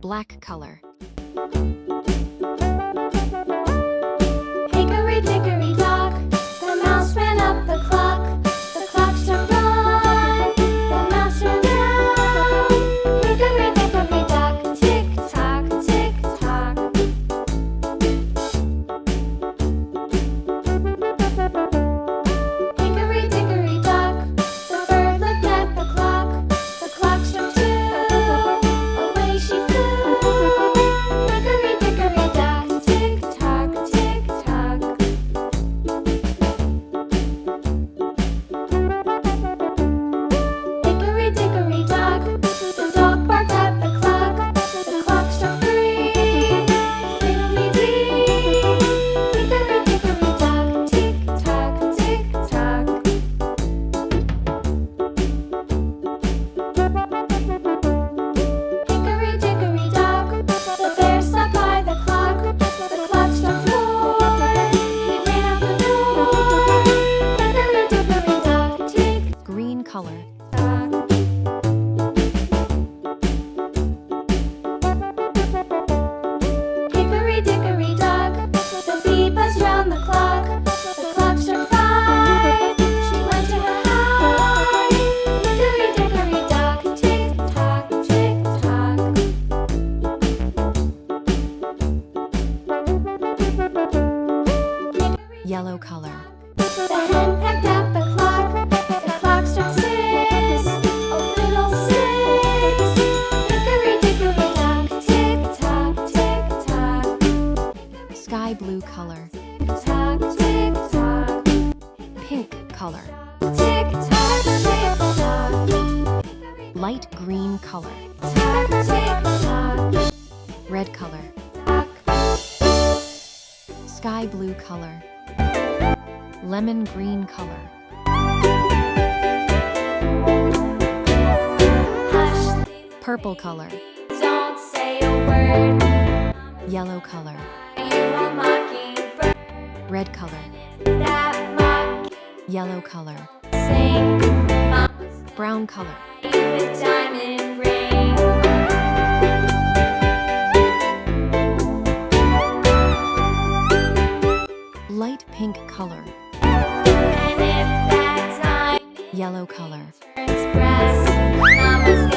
Black color. Hickory dickory dock, the mouse ran up the clock. The clock struck one, the mouse ran down. Hickory dickory dock, tick tock, tick tock. Hickory dickory dock, the bird looked at the clock. The clock struck two, away she flew. Hickory dickory dock, tick tock, tick tock. Hickory dickory dock, the dog barked at the clock. The clock struck three, fiddly-dee. Hickory dickory dock, tick tock, tick tock. Hickory dickory dock, the bear sat by the clock. The clock struck four, he ran out the door. Hickory dickory dock, tick Green color. tock. Hickory dickory dock, the bee buzzed round the clock. The clock struck five, she went to her hive. Hickory dickory dock, tick tock, tick tock. Yellow color. The hen pecked at the clock. The clock struck six, oh fiddlesticks. Hickory dickory dock, tick tock, tick tock. Sky blue color. Tick tock, tick tock. Pink color. Tick tock, tick tock. Light green color. Tock, tick tock. Red color. Sky blue color. Lemon green color. Hush, Purple color. don't say a word. Yellow color. You a mockingbird Red color. that mock Yellow color. sing. Mama's Brown color. the diamond ring. Light pink color. And if that time Yellow color. turns brass, Mama's